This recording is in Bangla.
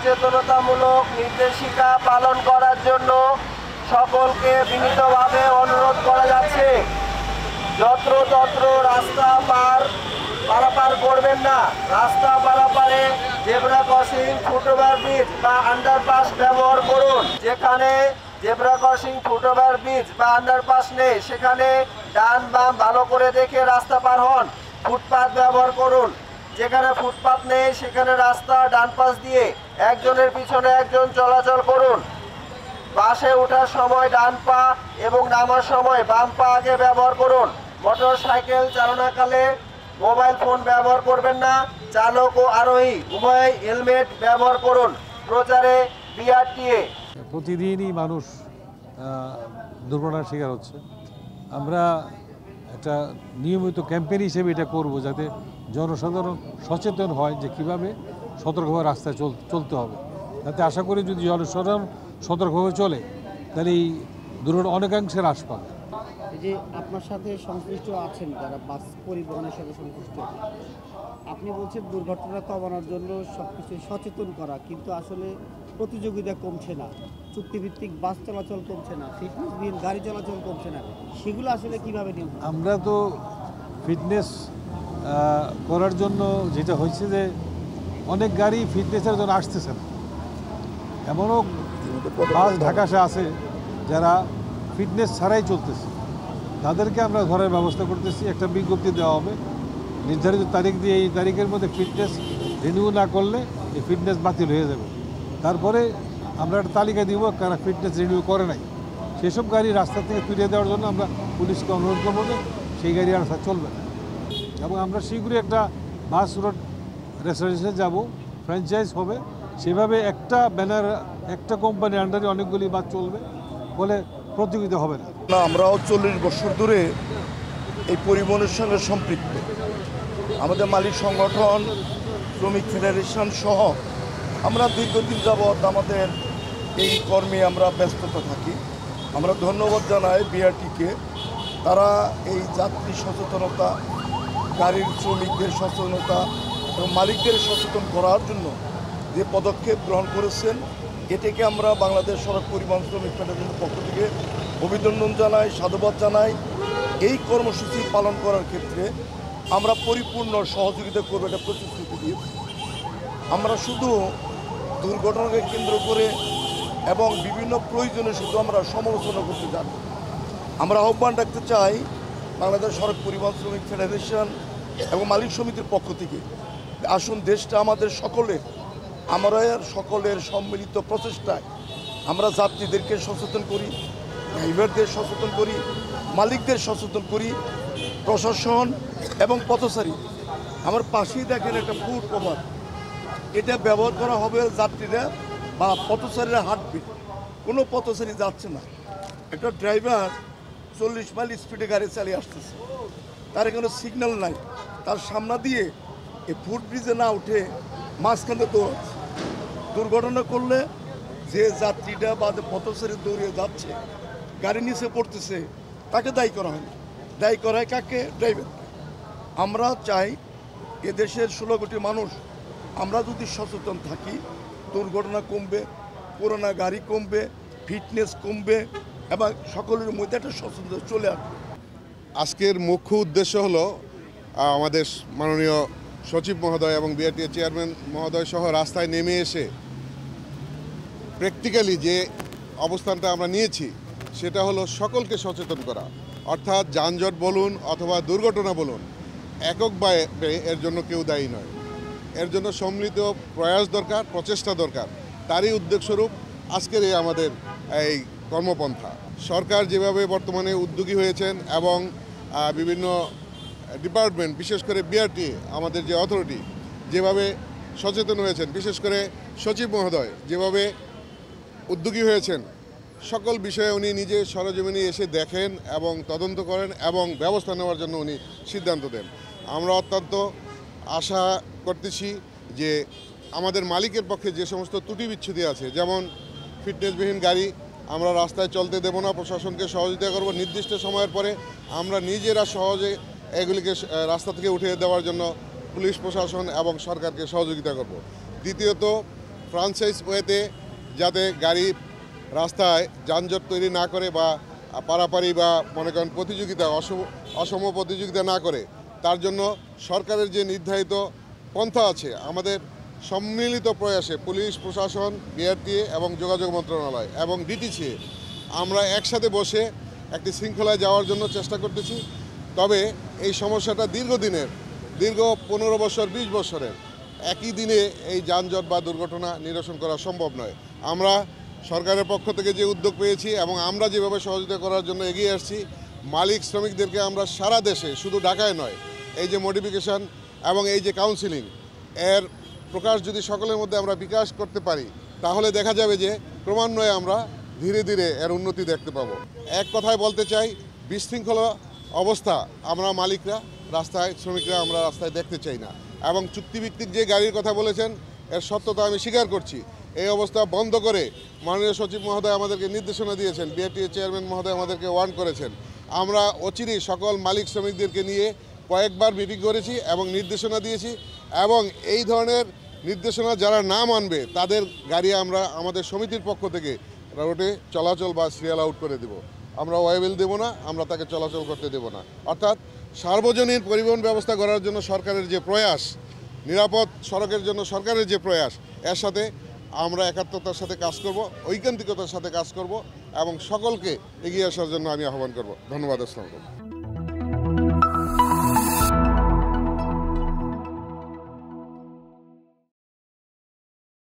সচেতনতামূলক নির্দেশিকা পালন করার জন্য সকলকে বিনীতভাবে অনুরোধ করা যাচ্ছে। যত্রতত্র রাস্তা পারাপার করবেন না। রাস্তা পারাপারে জেব্রা ক্রসিং, ফুটওভার ব্রিজ বা আন্ডারপাস ব্যবহার করুন। যেখানে জেব্রা ক্রসিং, ফুটওভার ব্রিজ বা আন্ডারপাস নেই সেখানে ডান বাম ভালো করে দেখে রাস্তা পার হন। ফুটপাত ব্যবহার করুন। যেখানে ফুটপাত নেই সেখানে রাস্তা ডান পাশ দিয়ে একজনের পিছনে একজন চলাচল করুন। বাসে ওঠার সময় ডান পা এবং নামার সময় বাম পা আগে ব্যবহার করুন। মোটর সাইকেল চালনাকালে মোবাইল ফোন ব্যবহার করবেন না। চালক ও আরোহী উভয় হেলমেট ব্যবহার করুন। প্রচারে বিআরটিএ। প্রতিদিনই মানুষ দুর্ঘটনার শিকার হচ্ছে। আমরা একটা নিয়মিত ক্যাম্পেইন হিসেবে এটা করব, যাতে জনসাধারণ সচেতন হয় যে কীভাবে সতর্কভাবে রাস্তায় চলতে হবে। যাতে আশা করি যদি জনসাধারণ সতর্কভাবে চলে তাহলে এই দুর্ঘটনা অনেকাংশে হ্রাস পাবে। এই যে আপনার সাথে সংশ্লিষ্ট আছেন যারা বাস পরিবহনের সাথে সংশ্লিষ্ট, আপনি বলছেন দুর্ঘটনা কমানোর জন্য সব কিছু সচেতন করা, কিন্তু আসলে প্রতিযোগিতা কমছে না, চুক্তিভিত্তিক বাস চলাচল কমছে না, ফিটনেসবিহীন গাড়ি চলাচল কমছে না, সেগুলো আসলে কীভাবে নিয়ম? আমরা তো ফিটনেস করার জন্য যেটা হয়েছে যে অনেক গাড়ি ফিটনেসের জন্য আসতেছে না। এমনও বাস ঢাকাশে আছে যারা ফিটনেস ছাড়াই চলতেছে, তাদেরকে আমরা ধরার ব্যবস্থা করতেছি। একটা বিজ্ঞপ্তি দেওয়া হবে নির্ধারিত তারিখ দিয়ে, এই তারিখের মধ্যে ফিটনেস রিনিউ না করলে এই ফিটনেস বাতিল হয়ে যাবে। তারপরে আমরা একটা তালিকা দিব কারা ফিটনেস রিনিউ করে নাই, সেসব গাড়ি রাস্তা থেকে ফিরিয়ে দেওয়ার জন্য আমরা পুলিশকে অনুরোধ করবো যে সেই গাড়ি রাস্তা চলবে না। এবং আমরা শীঘ্রই একটা বাস রোড রেস্টুরেন্টে যাব, ফ্র্যাঞ্চাইজ হবে, সেভাবে একটা ব্যানার একটা কোম্পানির আন্ডারে অনেকগুলি বাস চলবে, ফলে প্রতিযোগিতা হবে না। আমরাও 40 বছর ধরে এই পরিবহনের সঙ্গে সম্পৃক্ত। আমাদের মালিক সংগঠন, শ্রমিক ফেডারেশন সহ আমরা দীর্ঘদিন যাবৎ আমাদের এই কর্মে আমরা ব্যস্ততা থাকি। আমরা ধন্যবাদ জানাই বিআরটিকে। তারা এই যাত্রী সচেতনতা, গাড়ির শ্রমিকদের সচেতনতা এবং মালিকদের সচেতন করার জন্য যে পদক্ষেপ গ্রহণ করেছেন, এটাকে আমরা বাংলাদেশ সড়ক পরিবহন শ্রমিক ফেডারেশনের পক্ষ থেকে অভিনন্দন জানাই, সাধুবাদ জানাই। এই কর্মসূচি পালন করার ক্ষেত্রে আমরা পরিপূর্ণ সহযোগিতা করব এটা প্রতিশ্রুতি দিয়েছি। আমরা শুধু দুর্ঘটনাকে কেন্দ্র করে এবং বিভিন্ন প্রয়োজনে শুধু আমরা সমালোচনা করতে যাব। আমরা আহ্বান রাখতে চাই বাংলাদেশ সড়ক পরিবহন শ্রমিক ফেডারেশন এবং মালিক সমিতির পক্ষ থেকে, আসুন দেশটা আমাদের সকলের, আমরা সকলের সম্মিলিত প্রচেষ্টায় আমরা যাত্রীদেরকে সচেতন করি, ড্রাইভারদের সচেতন করি, মালিকদের সচেতন করি, প্রশাসন এবং পথচারী। আমার পাশেই দেখেন একটা ফুট ওভার, এটা ব্যবহার করা হবে যাত্রীরা বা পথচারীরা হাঁটবে, কোনো পথচারী যাচ্ছে না। একটা ড্রাইভার 40 মাইল স্পিডে গাড়ি চালিয়ে আসতেছে, তার কোনো সিগন্যাল নাই, তার সামনে দিয়ে এই ফুটব্রিজে না উঠে মাঝখানে দৌড়াচ্ছে। দুর্ঘটনা করলে যে যাত্রীটা বা পথচারী দৌড়িয়ে যাচ্ছে, গাড়ি নিচে পড়তেছে, তাকে দায়ী করা হয় না। দায়ী করা হয় কাকে? ড্রাইভার। আমরা চাই এদেশের 16 কোটি মানুষ আমরা যদি সচেতন থাকি, দুর্ঘটনা কমবে, পুরোনো গাড়ি কমবে, ফিটনেস কমবে এবং সকলের মধ্যে একটা সচেতনতা চলে আসবে। আজকের মুখ্য উদ্দেশ্য হলো আমাদের মাননীয় সচিব মহোদয় এবং বিআরটিএ চেয়ারম্যান মহোদয় সহ রাস্তায় নেমে এসে প্র্যাকটিক্যালি যে অবস্থানটা আমরা নিয়েছি সেটা হলো সকলকে সচেতন করা। অর্থাৎ যানজট বলুন অথবা দুর্ঘটনা বলুন, এককভাবে এর জন্য কেউ দায়ী নয়। এর জন্য সম্মিলিত প্রয়াস দরকার, প্রচেষ্টা দরকার। তারই উদ্যোগস্বরূপ আজকের আমাদের এই কর্মপন্থা। সরকার যেভাবে বর্তমানে উদ্যোগী হয়েছেন এবং বিভিন্ন ডিপার্টমেন্ট, বিশেষ করে বিআরটিএ আমাদের যে অথরিটি যেভাবে সচেতন হয়েছেন, বিশেষ করে সচিব মহোদয় যেভাবে উদ্যোগী হয়েছেন, সকল বিষয়ে উনি নিজে সরজমিনে এসে দেখেন এবং তদন্ত করেন এবং ব্যবস্থা নেওয়ার জন্য উনি সিদ্ধান্ত দেন। আমরা অত্যন্ত আশা করতেছি যে আমাদের মালিকের পক্ষে যে সমস্ত ত্রুটি বিচ্ছুতি আছে, যেমন ফিটনেসবিহীন গাড়ি আমরা রাস্তায় চলতে দেব না, প্রশাসনকে সহযোগিতা করব। নির্দিষ্ট সময়ের পরে আমরা নিজেরা সহজে এগুলিকে রাস্তা থেকে উঠিয়ে দেওয়ার জন্য পুলিশ প্রশাসন এবং সরকারকে সহযোগিতা করব। দ্বিতীয়ত, ফ্রাঞ্চাইজ ওয়েতে যাতে গাড়ি রাস্তায় যানজট তৈরি না করে বা পারাপারি বা মনে করেন প্রতিযোগিতা অসম প্রতিযোগিতা না করে, তার জন্য সরকারের যে নির্ধারিত পন্থা আছে, আমাদের সম্মিলিত প্রয়াসে পুলিশ প্রশাসন, বিআরটিএ এবং যোগাযোগ মন্ত্রণালয় এবং ডিটিসিএ আমরা একসাথে বসে একটি শৃঙ্খলায় যাওয়ার জন্য চেষ্টা করতেছি। তবে এই সমস্যাটা দীর্ঘদিনের, দীর্ঘ 15 বছর 20 বছরের, একই দিনে এই যানজট বা দুর্ঘটনা নিরসন করা সম্ভব নয়। আমরা সরকারের পক্ষ থেকে যে উদ্যোগ পেয়েছি এবং আমরা যেভাবে সহযোগিতা করার জন্য এগিয়ে আসছি, মালিক শ্রমিকদেরকে আমরা সারা দেশে, শুধু ঢাকায় নয়, এই যে মডিফিকেশন এবং এই যে কাউন্সিলিং এর প্রকাশ যদি সকলের মধ্যে আমরা বিকাশ করতে পারি, তাহলে দেখা যাবে যে ক্রমান্বয়ে আমরা ধীরে ধীরে এর উন্নতি দেখতে পাবো। এক কথায় বলতে চাই, বিশৃঙ্খল অবস্থা আমরা মালিকরা রাস্তায়, শ্রমিকরা আমরা রাস্তায় দেখতে চাই না। এবং চুক্তিভিত্তিক যে গাড়ির কথা বলেছেন, এর সত্যতা আমি স্বীকার করছি। এই অবস্থা বন্ধ করে মাননীয় সচিব মহোদয় আমাদেরকে নির্দেশনা দিয়েছেন, বিআরটিএ চেয়ারম্যান মহোদয় আমাদেরকে ওয়ার্ন করেছেন। আমরা অচিরেই সকল মালিক শ্রমিকদেরকে নিয়ে কয়েকবার মিটিং করেছি এবং নির্দেশনা দিয়েছি, এবং এই ধরনের নির্দেশনা যারা না মানবে তাদের গাড়ি আমরা আমাদের সমিতির পক্ষ থেকে রোডে চলাচল বা সিরিয়াল আউট করে দেব। আমরা ওয়েবেল দেব না, আমরা তাকে চলাচল করতে দেব না। অর্থাৎ সার্বজনীন পরিবহন ব্যবস্থা করার জন্য সরকারের যে প্রয়াস, নিরাপদ সড়কের জন্য সরকারের যে প্রয়াস, এর সাথে আমরা একাত্মতার সাথে কাজ করব, ঐকান্তিকতার সাথে কাজ করব এবং সকলকে এগিয়ে আসার জন্য আমি আহ্বান করব। ধন্যবাদ। আসসালামু আলাইকুম।